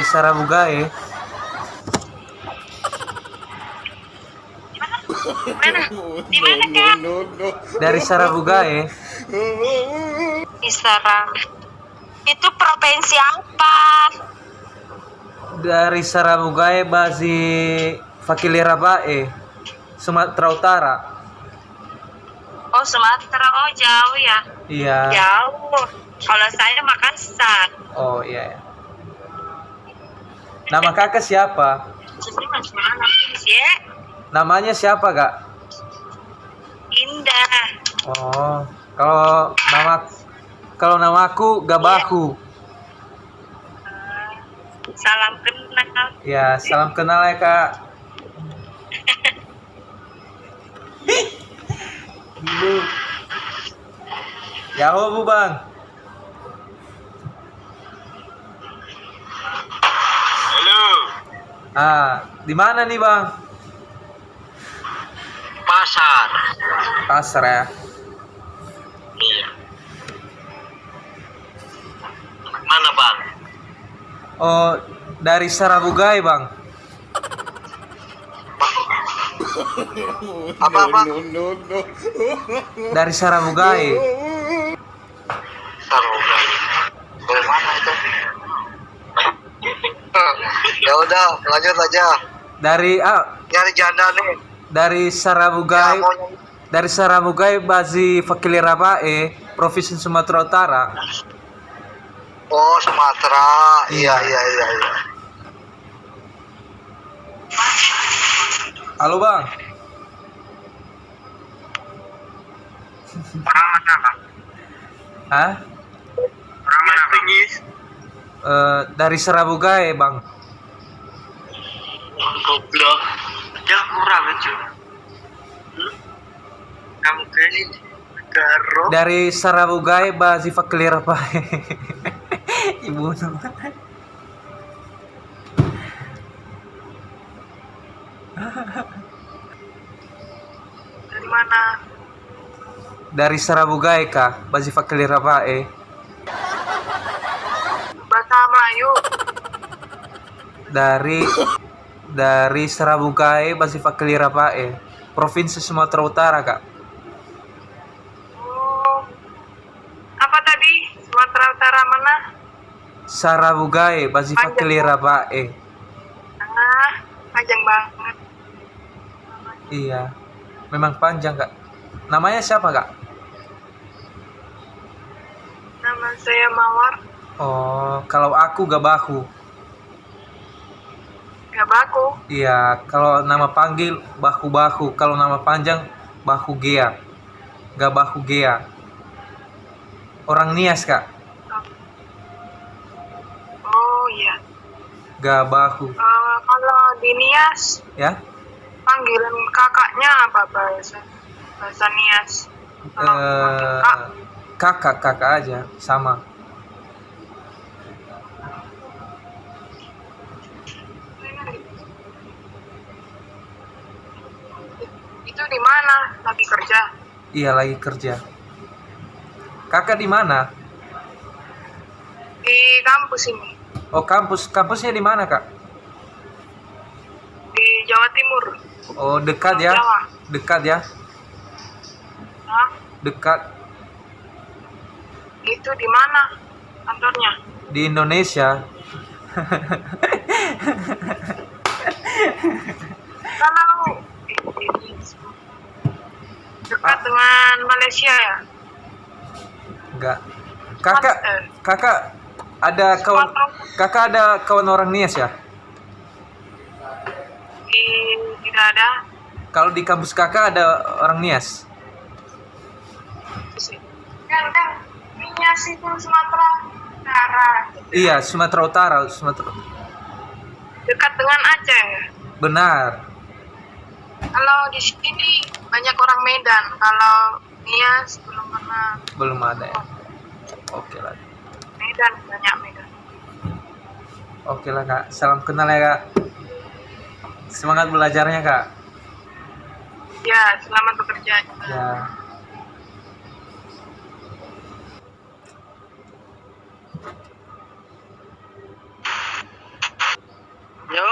dari Sarabugae. Mana? Di mana kak? Dari Sarabugae. Di Sarang. Itu provinsi apa? Dari Sarabugae Bazi Fakilirabae, Sumatera Utara. Oh Sumatera, oh jauh ya? Iya. Jauh. Kalau saya Makassar. Oh iya. Nama kakak siapa? Ya, Namanya siapa kak? Indah. Oh, kalau namaku Gabahu. Salam kenal. Ya, salam kenal ya kak. Dulu. Ya bu bang. Halo, Di mana nih bang? pasar. Pasar ya. Iya. Mana bang? Oh, dari Sarabugae bang. Apa? Dari Sarabugae. Taruh lagi. Dari mana itu? Ya udah, lanjut aja. Dari Nyari janda nih. dari Sarabugae. Ya, mau nyari. Dari Sarabugae Bazi Fakilirabae, Provinsi Sumatera Utara. Oh, Sumatera. Iya. Halo bang. Orang mana bang? Hah? Orang mana bang? Dari Sarabugae bang. Goblok. Jangan murah lucu. Kamu kayaknya Garo. Dari Sarabugae Bazi Fakilirabae. Ibu nama. Dari mana? Dari Sarabugae kah? Bazi Fakilirabae. Bahasa Melayu. Dari Sarabugae Bazi Fakilirabae, Provinsi Sumatera Utara kak. Oh. Apa tadi? Sumatera Utara mana? Sarabugae Bazi Fakilirabae. Panjang banget. Iya, memang panjang kak. Namanya siapa kak? Nama saya Mawar. Oh, kalau aku Gabahu. Gak baku. Iya, kalau nama panggil Bahu-Bahu, kalau nama panjang Bahu Gea. Gabahu Gea. Orang Nias kak. Oh iya. Gabahu. Kalau di Nias, Ya? panggilan kakaknya apa bahasa Nias? Kalau panggil kak, Kakak aja sama. itu di mana? Lagi kerja? Iya lagi kerja. Kakak di mana? Di kampus ini. Oh kampusnya di mana kak? Di Jawa Timur. Oh dekat ya? Jawa. Dekat ya? Hah? Dekat Itu di mana kantornya? di Indonesia. Kalau dekat dengan Malaysia ya? Enggak. Kakak ada kawan orang Nias ya? Tidak ada. Kalau di kampus kakak ada orang Nias? Kan Nias itu Sumatera Utara. Iya Sumatera Utara. Dekat dengan Aceh. Benar. Kalau di sini banyak orang Medan. Kalau Nias belum pernah. Belum ada ya? Oke lah. Medan, banyak Medan. Oke lah kak. Salam kenal ya kak. Semangat belajarnya kak. Ya, selamat bekerja. Ya. Yo,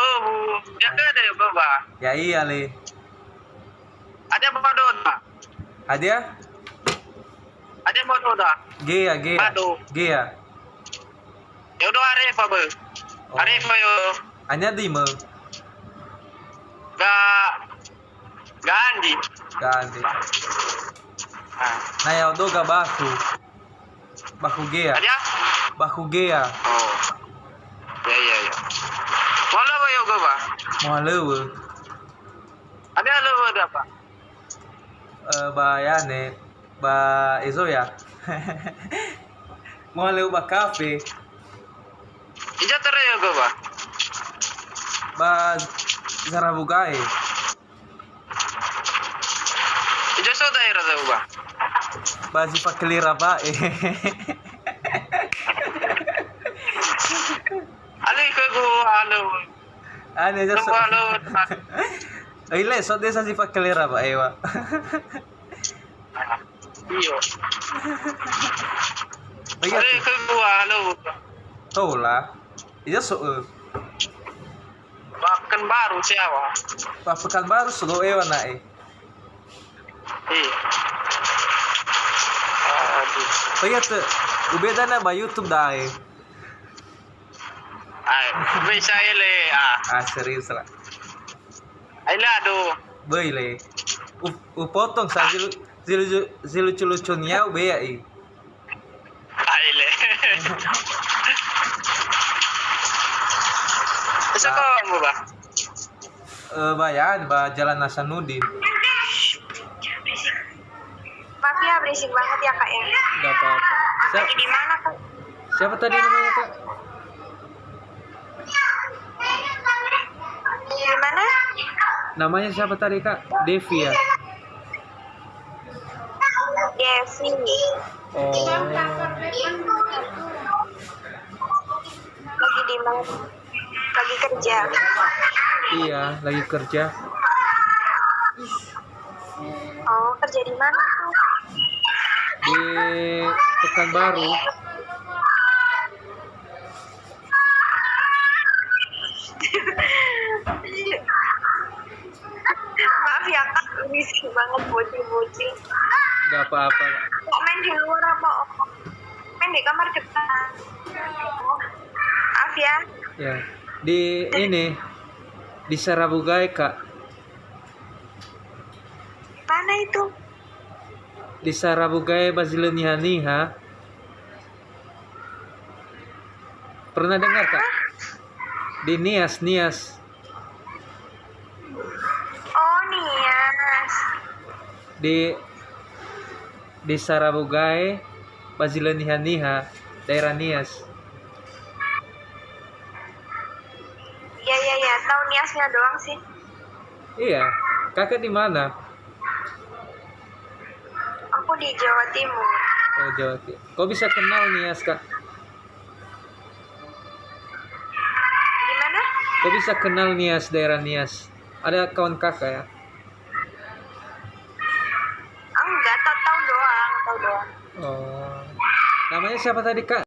ya ke ada baba. Ya iya le. Ada baba doda. Ada? Ada baba doda. Gea, Gea. Aduh. Gea. Ya udah arif apa? Oh. Arif yo. Anya di me. Gandi. Ganti. Ah. Nah ya do ga baku. Baku Gea. Ada? Baku Gea. Oh. Ya. Wala ba yo baba? Mau lewe. Ada lo apa? Ba yane. Ba izo ya. Mau lewe ba kafe. Ija tara yo baba. Ba zarabugai. Ija so daerah da baba. Ba zipa kelira ba. Ali ko go halo. Ane ja so. Halo. Ile so desa zipa kelira ba ewa. Iyo. Iya. Ali ko go halo. Tola. Iya so. Bahkan baru siapa? Pa pekan baru sudo ewa na eh. Iya. Aduh. Iya tuh. Ubeda na ba YouTube da eh. Ay, bisa ile Ah serius lah. Ay lado. Boy le. Potong sa lucu-lucunya ube ya eh. Ay le. Bisa ko mo ba? Bayan ba Jalan Hasanuddin. Maaf ya, berisik banget ya kak ya. Gak apa-apa. Lagi di mana kak? Siapa tadi namanya kak? Di mana? Namanya siapa tadi kak? Devi ya. Devi. Oh. Lagi di mana? Lagi kerja. Iya lagi kerja. Oh, kerja di mana tuh? Di Pekanbaru. Maaf ya kak, berisik banget bocil-bocil. Gak apa-apa. Kok main di luar apa? Main di kamar depan. Maaf ya. Ya. Di ini di Sarabugai kak. Mana itu? Di Sarabugai Bazileniha. Pernah dengar kak? Di Nias. Oh, Nias. Di Sarabugai Bazileniha, daerah Nias. Ya, tahu Niasnya doang sih. Iya. Kakak di mana? Aku di Jawa Timur. Oh, Jawa Timur. Kok bisa kenal Nias kak? Gimana? Kok bisa kenal Nias, daerah Nias? Ada kawan kakak ya? Enggak, tahu doang. Oh. Namanya siapa tadi kak?